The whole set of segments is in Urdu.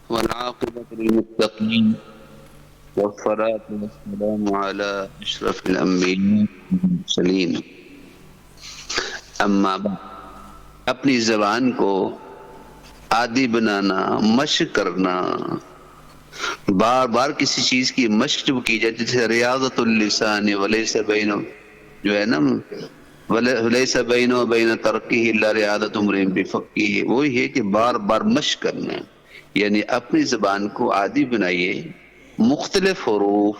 والعاقبة للمتقين والصلاة والسلام على أشرف الأنبياء والمرسلين اما بعد اپنی زبان کو عادی بنانا، مشق کرنا، بار بار کسی چیز کی مشق جب کی جاتی ہے، ریاضت اللسان ولیس بین جو ہے نا ولیس بین و بین ترقی الا ریاضت امرئ بفقہ، وہی ہے کہ بار بار مشق کرنا ہے، یعنی اپنی زبان کو عادی بنائیے، مختلف حروف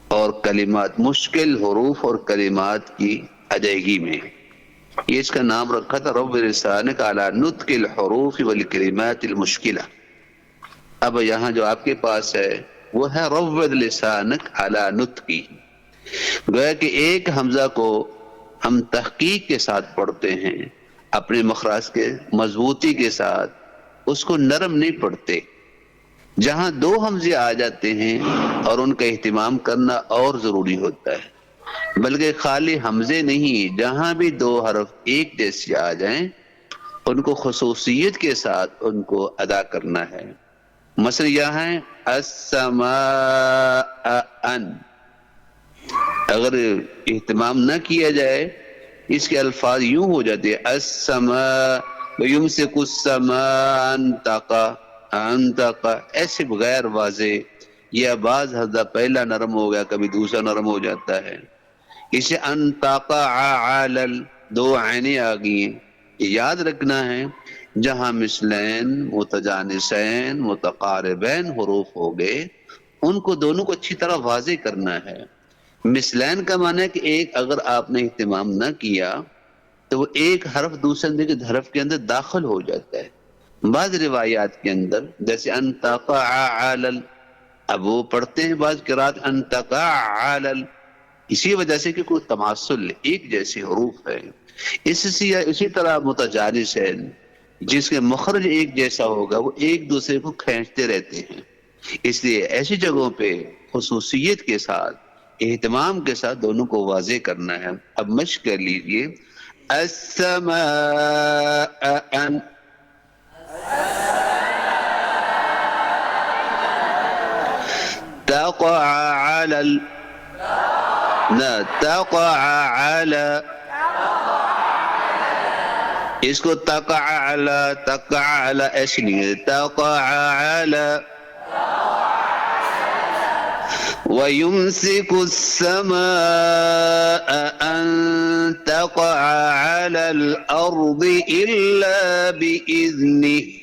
اور کلمات، مشکل حروف اور کلمات کی ادائیگی میں۔ یہ اس کا نام رکھا تھا رب لسانک علی نطق الحروف والکلمات المشکلہ۔ اب یہاں جو آپ کے پاس ہے وہ ہے رب لسانک علی نطقی، گویا کہ ایک حمزہ کو ہم تحقیق کے ساتھ پڑھتے ہیں، اپنے مخراج کے مضبوطی کے ساتھ، اس کو نرم نہیں پڑھتے۔ جہاں دو حمزے آ جاتے ہیں اور ان کا اہتمام کرنا اور ضروری ہوتا ہے، بلکہ خالی حمزے نہیں، جہاں بھی دو حرف ایک جیسے آ جائیں ان کو خصوصیت کے ساتھ ان کو ادا کرنا ہے۔ مثلا یہاں ہے السماء ان، اگر اہتمام نہ کیا جائے اس کے الفاظ یوں ہو جاتے ہیں السماء وَيُمْسِكُ السَّمَاءَ أَن تَقَعَ، ایسے بغیر واضح، یا بعض حمزہ پہلا نرم ہو گیا کبھی دوسرا نرم ہو جاتا ہے۔ اسے ان تقع علی، دو عینیں آ گئی ہیں، یاد رکھنا ہے جہاں مثلین، متجانسین، متقاربین حروف ہو گئے ان کو دونوں کو اچھی طرح واضح کرنا ہے۔ مثلین کا معنی ہے کہ ایک اگر آپ نے اہتمام نہ کیا تو وہ ایک حرف دوسرے حرف کے اندر داخل ہو جاتا ہے۔ بعض روایات کے اندر جیسے ان تقع علی، اب وہ پڑھتے ہیں بعض قرات ان تقع علی، اسی وجہ سے کہ کوئی تماثل ایک جیسے حروف ہے۔ اسی طرح متجانس ہے، جس کے مخرج ایک جیسا ہوگا وہ ایک دوسرے کو کھینچتے رہتے ہیں، اس لیے ایسی جگہوں پہ خصوصیت کے ساتھ، اہتمام کے ساتھ دونوں کو واضح کرنا ہے۔ اب مشق کر لیجئے السماء ان، تقع علی، نہ تقع علی، اس کو تقع علی ایسی نہیں ہے، تقع علی، وَيُمْسِكُ السَّمَاءَ أَن تَقَعَ عَلَى الْأَرْضِ إِلَّا بِإِذْنِهِ۔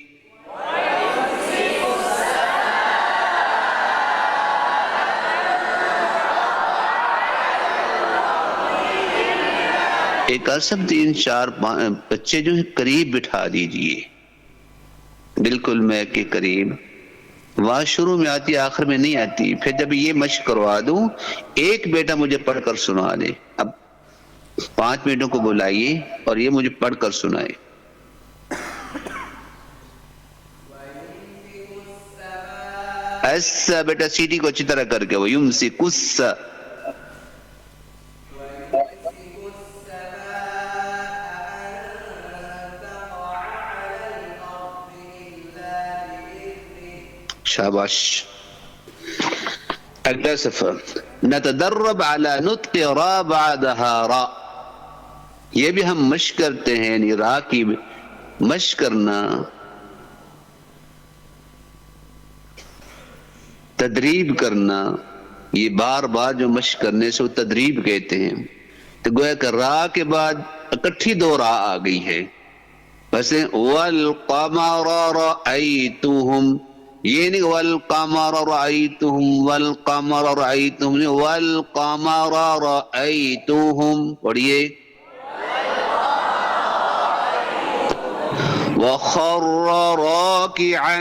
ایک سب 3-4 بچے جو ہیں قریب بٹھا دیجئے، بالکل میں کے قریب، وہاں شروع میں آتی آخر میں نہیں آتی۔ پھر جب یہ مشق کروا دوں، ایک بیٹا مجھے پڑھ کر سنا دے، اب 5 بیٹوں کو بلائیے اور یہ مجھے پڑھ کر سنائے۔ ایسا بیٹا سیٹی کو اچھی طرح کر کے، وہ یمسک السّ، شاباش۔ اگلا صفحہ، نتدرب علی نطق را بعدها را، یہ بھی ہم مشق کرتے ہیں، یعنی را کی مشق کرنا، تدریب کرنا، یہ بار بار جو مشق کرنے سے وہ تدریب کہتے ہیں۔ تو گویا کہ را کے بعد اکٹھی 2 را آ گئی ہے، بس والقمر رأیتهم، یہ نہیں والقمر رأیتهم، والقمر رأیتهم نہیں، والقمر رأیتهم، پڑھئے وخر راکعا،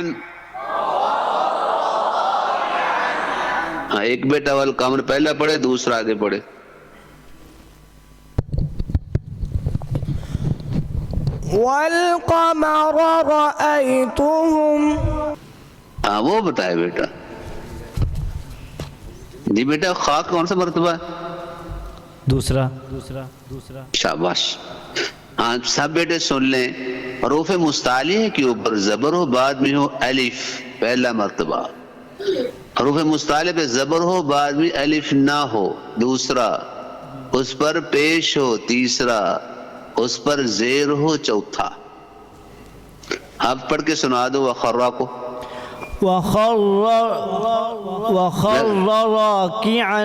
ایک بیٹا والقمر پہلا پڑھے، دوسرا آگے پڑھے۔ والقمر رأيتهم، ہاں وہ بتائے بیٹا۔ جی بیٹا خاک کون سا مرتبہ ہے؟ دوسرا۔ شاباش۔ ہاں سب بیٹے سن لیں، حروف مستعلیہ کے اوپر زبر ہو، بعد میں ہو الف، پہلا مرتبہ. حروف مستعلی پہ زبر ہو، بعد میں الف نہ ہو دوسرا، اس پر پیش ہو تیسرا، اس پر زیر ہو چوتھا. آپ پڑھ کے سنا دو وخرا کو. وخر راكعا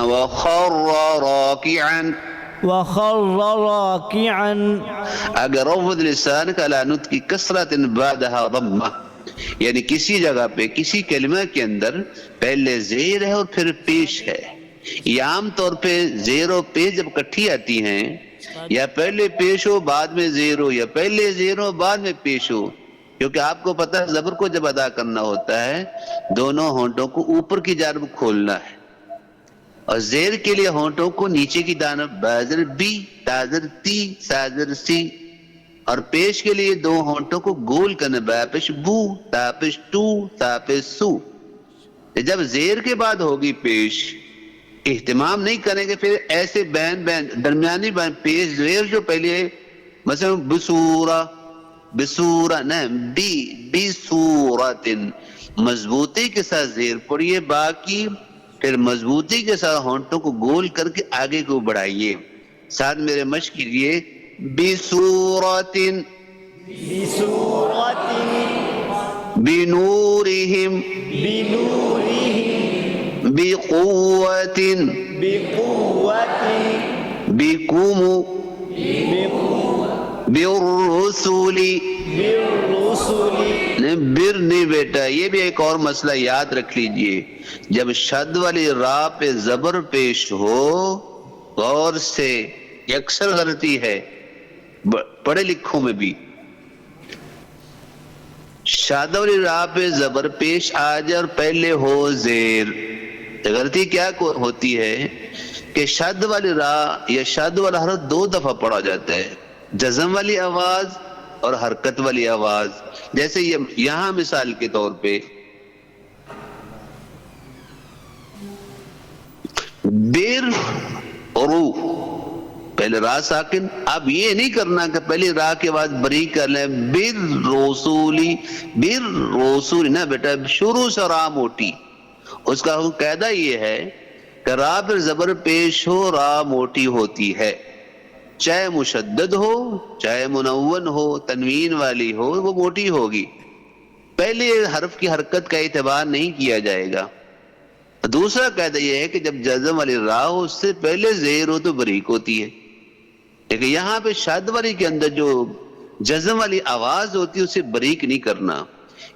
وخر راكعا. وخر راكعا. اگر رفع لسان کا علی نطق کسرۃ بعدها ضمہ، یعنی کسی جگہ پہ کسی کلمہ کے اندر پہلے زیر ہے اور پھر پیش ہے. یہ عام طور پہ زیر و پیش جب کٹھی آتی ہیں، یا پہلے پیش ہو بعد میں زیر ہو، یا پہلے زیر ہو بعد میں پیش ہو، کیونکہ آپ کو پتہ ہے زبر کو جب ادا کرنا ہوتا ہے دونوں ہونٹوں کو اوپر کی جانب کھولنا ہے، اور زیر کے لیے ہونٹوں کو نیچے کی جانب بازر بی تازر تی سازر سی، اور پیش کے لیے دو ہونٹوں کو گول کرنا باپش بو تاپش تو تاپش سو. جب زیر کے بعد ہوگی پیش، اہتمام نہیں کریں گے پھر ایسے بین درمیانی بین پیش زیر جو پہلے مثلا بسورہ بسورہ نہ بی صورت، مضبوطی کے ساتھ زیر پڑھیے، باقی پھر مضبوطی کے ساتھ ہونٹوں کو گول کر کے آگے کو بڑھائیے. ساتھ میرے مشق کیجیے بصورت بنورہم بقوت بکم بالرسل. بر نہیں بیٹا، یہ بھی ایک اور مسئلہ یاد رکھ لیجئے. جب شد والی را پہ زبر پیش ہو، غور سے، یہ اکثر غلطی ہے پڑھے لکھوں میں بھی، شاد والی را پہ زبر پیش آ جائے اور پہلے ہو زیر. غلطی کیا ہوتی ہے کہ شد والی را یا شد والا حرف دو دفعہ پڑھا جاتا ہے، جزم والی آواز اور حرکت والی آواز. جیسے یہاں مثال کے طور پہ بیر رو، پہلے را ساکن. اب یہ نہیں کرنا کہ پہلے را کے بعد بری کر لیں بیر رسولی بیر رسولی، نہ بیٹا شروع سے را موٹی. اس کا قاعدہ یہ ہے کہ را پر زبر پیش ہو را موٹی ہوتی ہے، چاہے مشدد ہو چاہے منون ہو تنوین والی ہو وہ موٹی ہوگی. پہلے حرف کی حرکت کا اعتبار نہیں کیا جائے گا. دوسرا قاعدہ یہ ہے کہ جب جزم والی را ہو اس سے پہلے زیر ہو تو بریک ہوتی ہے، لیکن یہاں پہ شاد والی کے اندر جو جزم والی آواز ہوتی ہے اسے بریک نہیں کرنا.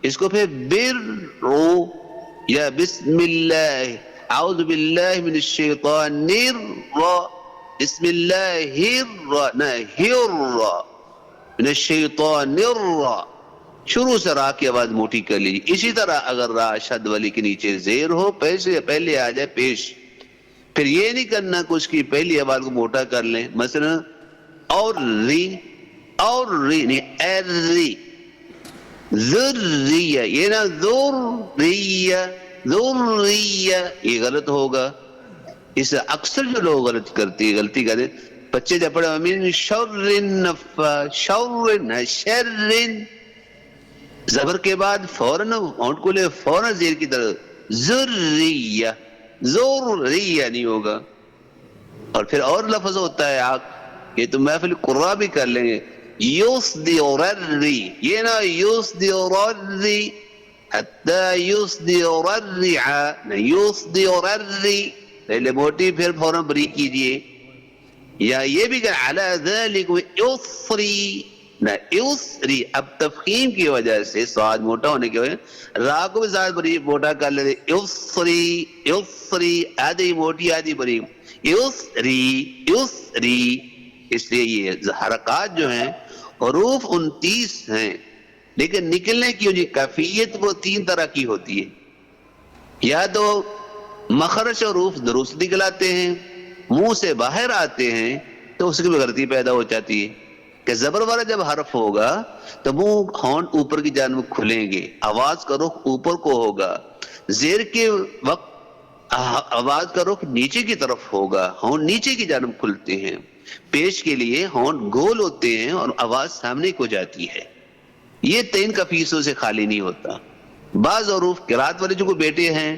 اس کو پھر بر رو یا بسم اللہ اعوذ باللہ من الشیطان بسم اللہ من الشیطان شروع سے را کی آواز موٹی کر لیجیے. اسی طرح اگر را شد والی کے نیچے زیر ہو پہلے آ جائے پیش، پھر یہ نہیں کرنا کہ اس کی پہلی آواز کو موٹا کر لیں. مثلا اور ری نہیں اری ذریہ، یہ نا ذریہ یہ غلط ہوگا. اس سے اکثر جو لوگ غلطی کرتے ہیں بچے جب پڑھے امین شر زبر کے بعد فوراً ہونٹ کو لے فوراً زیر کی طرف ذریہ ذریہ نہیں ہوگا. اور پھر اور لفظ ہوتا ہے یہ تو محفل قرآن بھی کر لیں گے یصدرری، یہ نا یصدرری حتی یصدرری یصدرری، پہلے موٹی پھر فوراً بری کیجئے. یا یہ بھی کہ علی ذالک یسری نہ یسری، اب تفخیم کی وجہ سے سواد موٹا ہونے کی وجہ سے را کو بھی زیادہ بری موٹا کر لیتے یسری یسری، آدھی موٹی آدھی بری یسری یسری. اس لیے یہ حرکات جو ہیں حروف 29 ہیں، لیکن نکلنے کی جو کیفیت وہ 3 طرح کی ہوتی ہے. یا تو مخرج حروف درست نکلاتے ہیں، منہ سے باہر آتے ہیں تو اس کی بھی غلطی پیدا ہو جاتی ہے کہ زبر والا جب حرف ہوگا تو منہ ہونٹ اوپر کی جانب کھلیں گے، آواز کا رخ اوپر کو ہوگا. زیر کے وقت آواز کا رخ نیچے کی طرف ہوگا، ہونٹ نیچے کی جانب کھلتے ہیں. پیش کے لیے ہونٹ گول ہوتے ہیں اور آواز سامنے کو جاتی ہے. یہ 3 کفیسوں سے خالی نہیں ہوتا. بعض حروف قرات والے جو کو بیٹے ہیں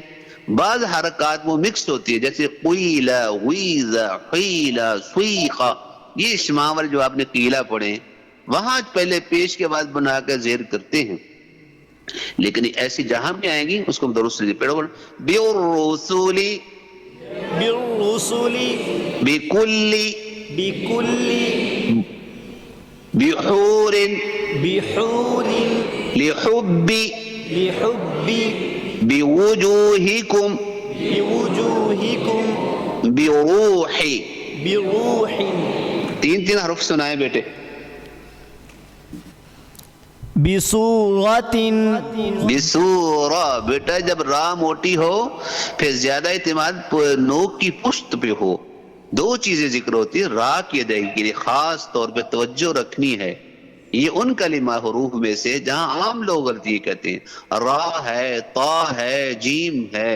بعض حرکات وہ مکس ہوتی ہے، جیسے قیلا، ویزا، قیلا، سویقا، یہ اشمام والے جو آپ نے قیلا پڑھے وہاں پہلے پیش کے بعد بنا کر زیر کرتے ہیں، لیکن ایسی جہاں بھی آئیں گی اس کو درست سے پڑھو، بالرسولی، بالرسل بکلی، بكل بحور، بحور لحب، لحب بوجوہکم، بوجوهكم بروح، بروح تین حرف سنائے بیٹے، بصورة بسورہ، بیٹا جب را موٹی ہو پھر زیادہ اعتماد نوک کی پشت پہ ہو، دو چیزیں ذکر ہوتی ہے، را کی ادائیگی کے لیے خاص طور پہ توجہ رکھنی ہے، یہ ان کلمہ حروف میں سے جہاں عام لوگ غلطی کہتے ہیں، را ہے، تا ہے، جیم ہے،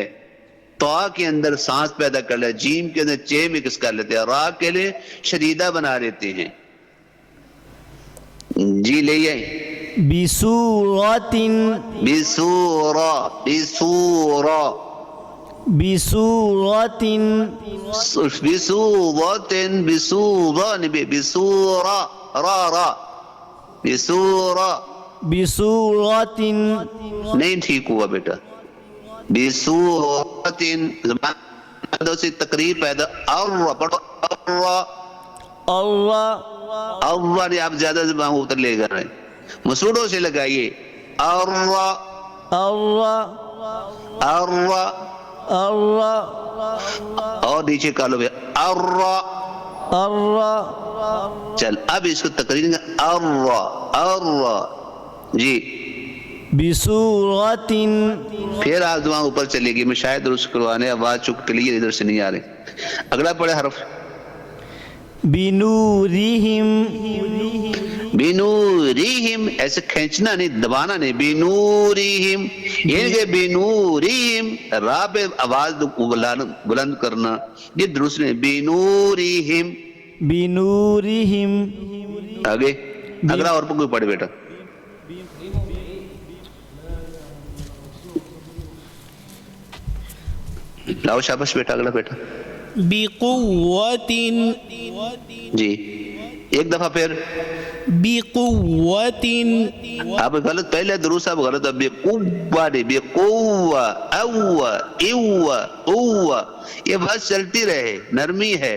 تا کے اندر سانس پیدا کر لے، جیم کے اندر چے مکس کر لیتے ہیں، را کے لیے شدیدہ بنا لیتے ہیں، جی لے آئیں، بصورة بسورہ، بسورہ، بصورة بسورة، بسورة، بسورة، را را، بسورة، بصورة نہیں ٹھیک ہوا بیٹا، بسورة، زبان سے تقریب پیدا، اور پڑھو، الر اور آپ زیادہ زبان اتر لے کر رہے ہیں، مسوڑوں سے لگائیے، اور الر اور الر اور نیچے کالو بھائی، اور الر چل اب اس کو تقریر اور جی، بصورة پھر آپ زبان اوپر چلے گی، میں شاید درست کروانے آواز چک کلیئر ادھر سے نہیں آ رہے، اگلا پڑھے حرف، بنورهم بنورہم، ایسے کھینچنا نہیں، دبانا نہیں، بنورہم، یعنی کہ بنورہم، را پہ آواز بلند کرنا، یہ درست نہیں، بنورہم، بنورهم آگے اگلا اور کوئی پڑھے بیٹا، لاؤ شاباش بیٹا، اگلا بیٹا، بقوة جی ایک دفعہ پھر، بقوة آپ غلط پہلے درست آپ غلط، اب بقوہ نہیں، بقوہ، اوہ، ایوہ، قوہ، یہ بات چلتی رہے، نرمی ہے،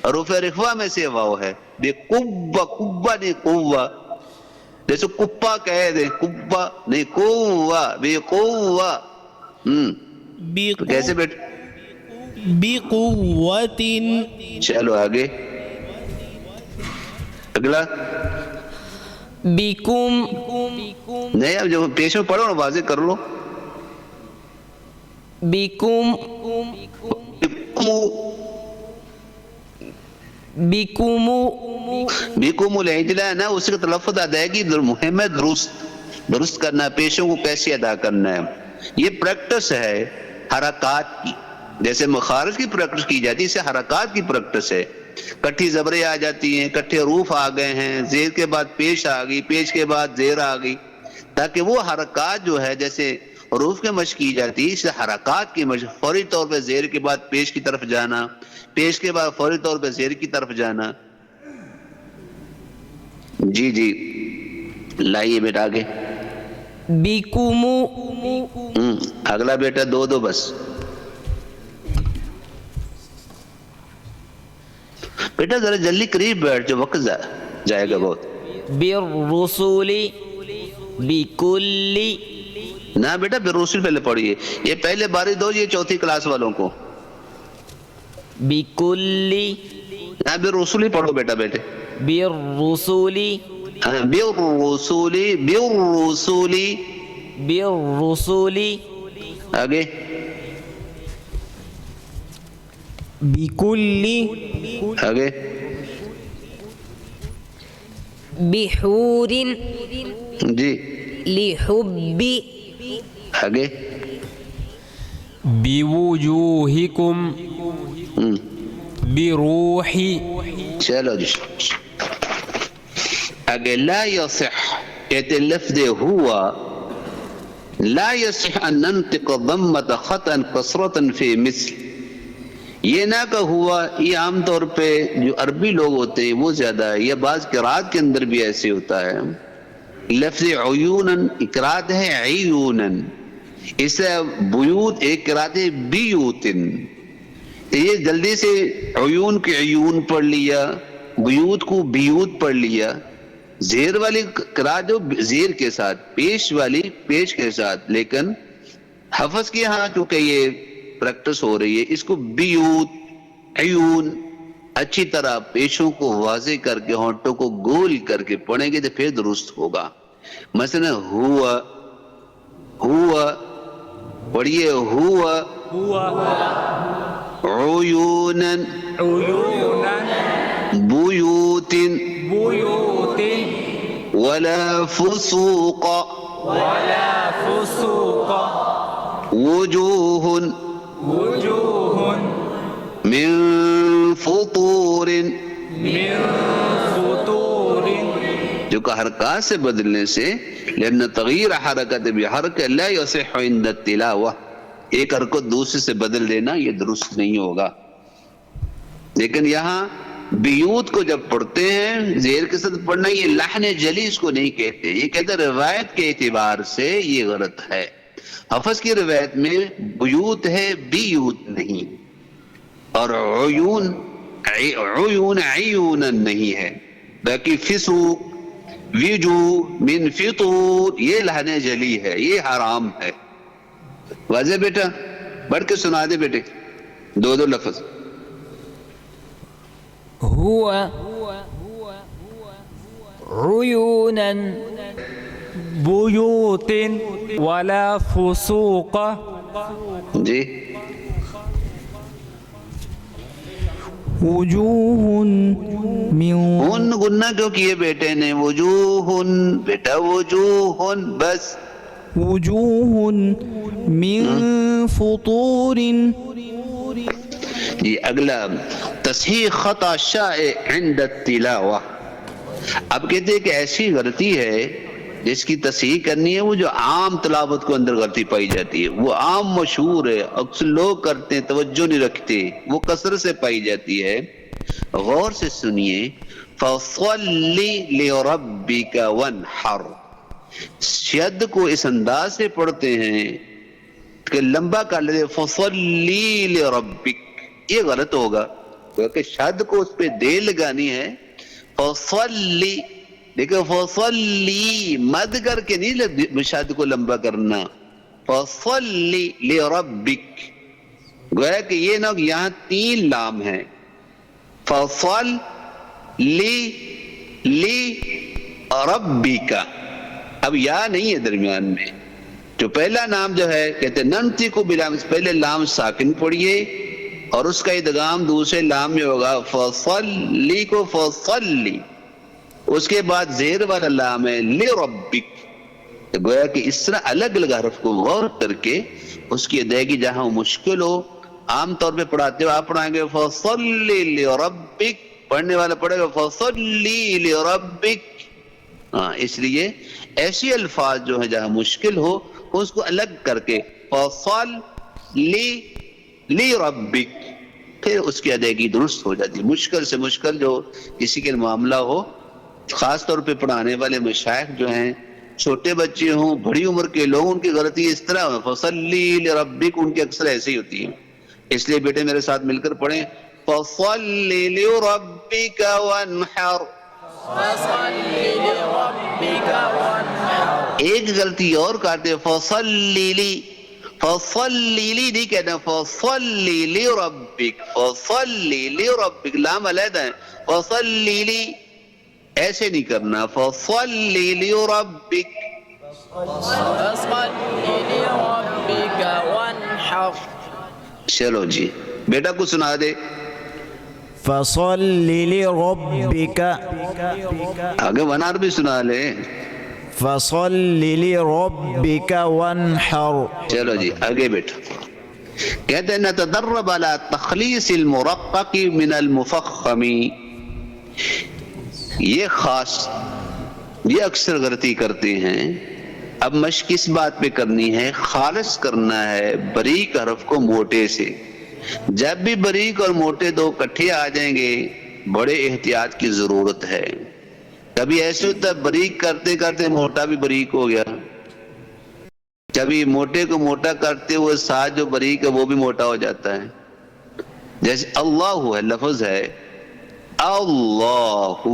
حروف رخوہ میں سے واو ہے، بقوہ، قوہ نہیں، قوہ، جیسے کپا کہہ دیں، کپا نہیں، قوہ، بقوہ، تو کیسے بیٹھ، بقوة چلو آگے اگلا، بكم نہیں اب جو پیش میں پڑھو نا واضح کر لو، بكم بكم بیکم العجلہ ہے نا، اس کا تلفظ ادائیگی مہم ہے، درست کرنا، پیشوں کو کیسے ادا کرنا ہے، یہ پریکٹس ہے حرکات کی، جیسے مخارج کی پریکٹس کی جاتی ہے، اسے حرکات کی پریکٹس ہے، کٹھی زبریں آ جاتی ہیں، کٹھے حروف آ گئے ہیں، زیر کے بعد پیش آ گئی، پیش کے بعد زیر آ گئی، تاکہ وہ حرکات جو ہے جیسے حروف کی مشق کی جاتی ہے، اسے حرکات کی مشق، فوری طور پہ زیر کے بعد پیش کی طرف جانا، پیش کے بعد فوری طور پہ زیر کی طرف جانا، جی جی لائیے بیٹا آگے، بكم اگلا بیٹا دو بس، بیٹا ذرا جلدی قریب بیٹھ جو وقت جائے گا بہت، بالرسل بكل نہ بیٹا بالرسل پہلے پڑھیے، یہ پہلے باری دو، یہ چوتھی کلاس والوں کو، بكل نہ بالرسل ہی پڑھو بیٹا بیٹے، بالرسل بالرسول، بالرسول، بالرسل آگے بكل آگے بحور جی لحب آگے بوجوهكم بروح چلو جی آگے، لا یصح، کہتے لفظ ہوا لا يصح ان ننطق ضمة خطا كسرة في مثل، یہ نہ کہ ہوا، یہ عام طور پہ جو عربی لوگ ہوتے ہیں وہ زیادہ ہے، یا بعض قرات کے اندر بھی ایسے ہوتا ہے، لفظ عیونن قرات ہے عیونن، اس سے بیوت ایک قرات ہے بیوتن، تو یہ جلدی سے عیون کے عیون پڑھ لیا، بیوت کو بیوت پڑھ لیا، زیر والی قرات جو زیر کے ساتھ، پیش والی پیش کے ساتھ، لیکن حفظ کے ہاں چونکہ یہ پریکٹس ہو رہی ہے، اس کو بیوت عیون اچھی طرح پیشوں کو واضح کر کے ہونٹوں کو گول کر کے پڑھیں گے تو پھر درست ہوگا۔ مثلا ہوا، ہوا پڑھیے، ہوا عیونن بیوت ولا فسوق وجوہ من فطور، جو کہ حرکات سے بدلنے سے، لأن تغییر حرکت بحرکت لا یصح عند التلاوہ، ایک حرکت دوسرے سے بدل دینا یہ درست نہیں ہوگا۔ لیکن یہاں بیوت کو جب پڑھتے ہیں زیر کے ساتھ پڑھنا، یہ لحن جلی اس کو نہیں کہتے، یہ کہتے روایت کے اعتبار سے یہ غلط ہے۔ حفظ کی روایت میں بیوت ہے بیوت نہیں، اور عیون عیون عیون نہیں ہے، باقی فسوق وجو من فطور یہ لحن جلی ہے، یہ حرام ہے۔ واضح بیٹا؟ پڑھ کے سنا دے بیٹے دو دو لفظ۔ هو عيونا بیوت ولا فسوق جی وجوہ من ہن گنہ کیوں کیے بیٹے نے؟ وجوہ بیٹا وجوہ بس۔ وجوہ من فطور، جی اگلا تصحیح خطا شائع عند التلاوہ۔ اب کہتے ہیں کہ ایسی غلطی ہے جس کی تصحیح کرنی ہے، وہ جو عام تلاوت کو اندر غلطی پائی جاتی ہے، وہ عام مشہور ہے، اکثر لوگ کرتے ہیں، توجہ نہیں رکھتے، وہ کثرت سے پائی جاتی ہے۔ غور سے سنیے، فَصَلِّ لِرَبِّكَ وَانْحَرْ، شد کو اس انداز سے پڑھتے ہیں کہ لمبا کر لیتے، فَصَلِّ لِرَبِّكَ، یہ غلط ہوگا کیونکہ شد کو اس پہ دے لگانی ہے، فَصَلِّ، لیکن فَصَلِّ مد کر کے نہیں شد کو لمبا کرنا، فَصَلِّ لِرَبِّكَ، گویا کہ یہ نہ یہاں تین لام ہیں، فَصَلِّ لِرَبِّكَ، اب یا نہیں ہے درمیان میں، جو پہلا نام جو ہے کہتے ہیں ننتی کو بلام، پہلے لام ساکن پڑھیے اور اس کا ادغام دوسرے لام میں ہوگا، فَصَلِّ کو فَصَلِّ، اس کے بعد زیر والا لام ہے لِرَبِّكَ، گویا کہ اس طرح الگ الگ حرف کو غور کر کے اس کی ادائیگی جہاں مشکل ہو، عام طور پہ پڑھاتے ہو آپ پڑھائیں گے فَصَلِّ لِرَبِّكَ، پڑھنے والا پڑھے گا فَصَلِّ لِرَبِّكَ، اس لیے ایسی الفاظ جو ہیں جہاں مشکل ہو اس کو الگ کر کے فَصَلِّ لِرَبِّكَ، پھر اس کی ادائیگی درست ہو جاتی ہے۔ مشکل سے مشکل جو کسی کے معاملہ ہو، خاص طور پہ پڑھانے والے مشائخ جو ہیں، چھوٹے بچے ہوں، بڑی عمر کے لوگ، ان کی غلطی اس طرح ہو، فَصَلِّ لِرَبِّكَ ان کی اکثر ایسی ہوتی ہے، اس لیے بیٹے میرے ساتھ مل کر پڑھیں، فَصَلِّ لِرَبِّكَ وَانْحَرْ۔ ایک غلطی اور کرتے ہیں، فَصَلِّ لِي، فَصَلِّ لِي نہیں کہنا، فَصَلِّ لِرَبِّكَ، فَصَلِّ لِرَبِّكَ لام علیحدہ ہے، فَصَلِّ لِي ایسے نہیں کرنا، فَصَلِّ لِرَبِّكَ۔ چلو جی بیٹا کو سنا دے، فَصَلِّ لِرَبِّكَ، آگے ونار بھی سنا لے، فَصَلِّ لِرَبِّكَ وَانْحَرْ۔ چلو جی آگے بیٹا، کہتے ہیں نتدرب على تخلیص المرقق من المفخم، یہ خاص، یہ اکثر غلطی کرتے ہیں، اب مشق کس بات پہ کرنی ہے؟ خالص کرنا ہے باریک حرف کو موٹے سے. جب بھی باریک اور موٹے دو اکٹھے آ جائیں گے بڑے احتیاط کی ضرورت ہے. کبھی ایسے ہوتا ہے باریک کرتے کرتے موٹا بھی باریک ہو گیا، کبھی موٹے کو موٹا کرتے ہوئے ساتھ جو باریک ہے وہ بھی موٹا ہو جاتا ہے. جیسے اللہ ہے، لفظ ہے اللہ،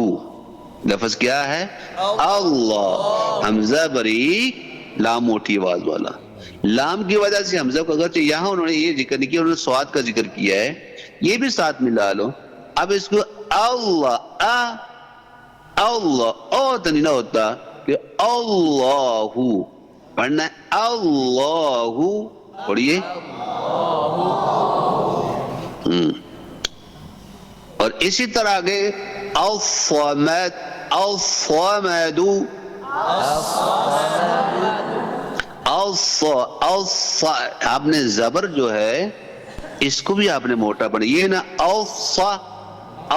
لفظ کیا ہے؟ اللہ. حمزہ باریک، لام موٹی آواز والا. لام کی وجہ سے حمزہ کو اگرچہ یہاں انہوں نے یہ ذکر نہیں کیا، انہوں نے سواد کا ذکر کیا ہے، یہ بھی ساتھ ملا لو. اب اس کو اللہ اللہ او تو نہیں نہ ہوتا کہ اللہ پڑھنا ہے اللہ. پڑھیے. اور اسی طرح آگے الصمد، الصمد، آپ نے زبر جو ہے اس کو بھی آپ نے موٹا پڑھا. یہ نا الصا،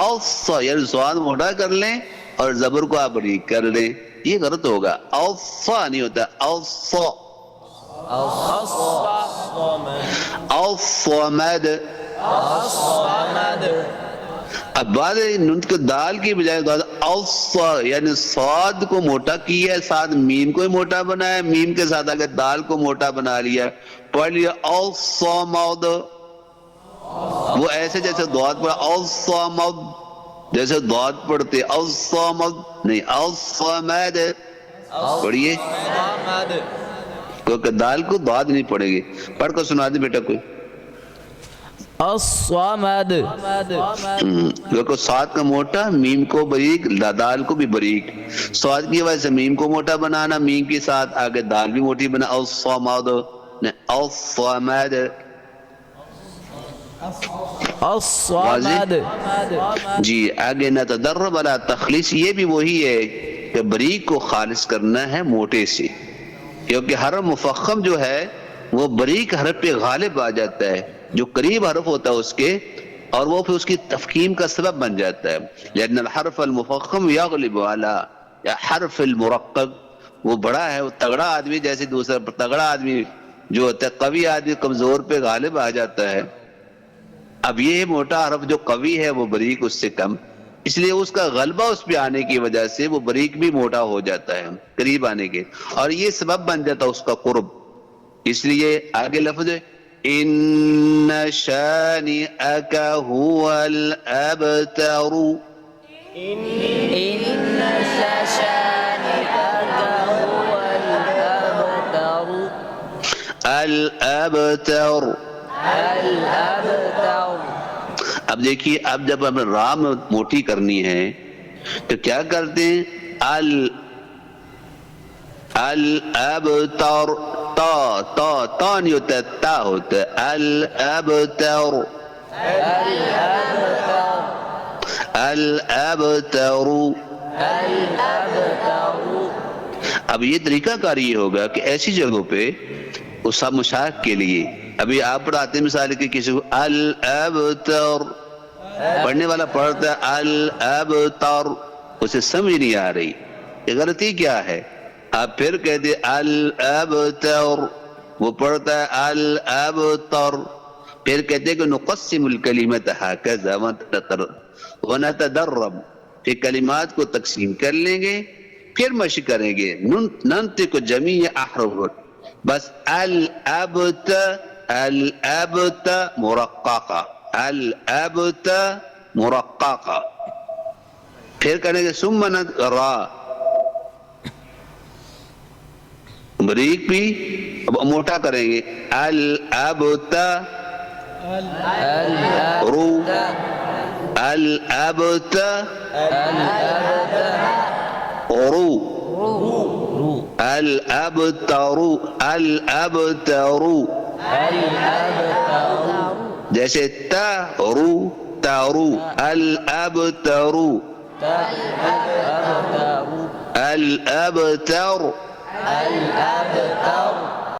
الصا یعنی سواد موٹا کر لیں اور زبر کو آپ باریک کر لیں، یہ غلط ہوگا. الصا نہیں ہوتا، الصا. الصمد. اب بعد نون کے دال کی بجائے الصا یعنی صاد کو موٹا کیا ہے، ساتھ میم کو ہی موٹا بنایا، میم کے ساتھ اگر دال کو موٹا بنا لیا، پڑھ لیا الصمد. وہ ایسے جیسے دعات پڑھا الصمد، جیسے دعات پڑھتے الصمد نہیں، الصمد. پڑھیے کیونکہ دال کو دعات نہیں پڑھے گی. پڑھ کر سنا دے بیٹا کوئی. الصمد. دیکھو سات کا موٹا، میم کو باریک، دال کو بھی باریک. سواد کی وجہ سے میم کو موٹا بنانا، میم کے ساتھ آگے دال بھی موٹی بنا، الصمد الصمد. الصمد. جی آگے نتدرب علی تخلیص، یہ بھی وہی ہے کہ باریک کو خالص کرنا ہے موٹے سے، کیونکہ حرف مفخم جو ہے وہ باریک حرف پہ غالب آ جاتا ہے، جو قریب حرف ہوتا ہے اس کے، اور وہ پھر اس کی تفخیم کا سبب بن جاتا ہے. لأن الحرف المفخم یغلب علی یا حرف المرقق، وہ بڑا ہے، وہ تگڑا آدمی جیسے دوسرا تگڑا آدمی جو ہوتا ہے، قوی آدمی کمزور پہ غالب آ جاتا ہے. اب یہ موٹا حرف جو قوی ہے وہ باریک اس سے کم، اس لیے اس کا غلبہ اس پہ آنے کی وجہ سے وہ باریک بھی موٹا ہو جاتا ہے قریب آنے کے، اور یہ سبب بن جاتا ہے اس کا قرب. اس لیے آگے لفظ ہے ان شانئک هو الابتر. الابتر. اب دیکھیے، اب جب ہمیں رام موٹی کرنی ہے تو کیا کرتے ہیں؟ الابتر. تا تا تا نہیں ہوتا ہے، تا ہوتا ہے. الابتر. الابتر. اب یہ طریقہ کار یہ ہوگا کہ ایسی جگہوں پہ اس مشاق کے لیے، ابھی آپ پڑھاتے ہیں مثال کہ کسی کو الابتر، پڑھنے والا پڑھتا ہے الابتر، اسے سمجھ نہیں آ رہی، یہ غلطی کیا ہے؟ آپ پھر کہتے الابتر، وہ پڑھتا ہے الابتر. پھر کہتے ہیں کہ نقسم الکلمۃ ہکذا ونتدرب، پھر کلمات کو تقسیم کر لیں گے، پھر مشق کریں گے. ننطق جمیع احرف، بس الابت، الابت مرققہ، الابت مرققہ. پھر کریں گے ثم را، باریک بھی اب موٹا کریں گے الابت رو، الابت رو، الابتر، الابتر. جیسے تارو، تارو، الابتر، الابتر.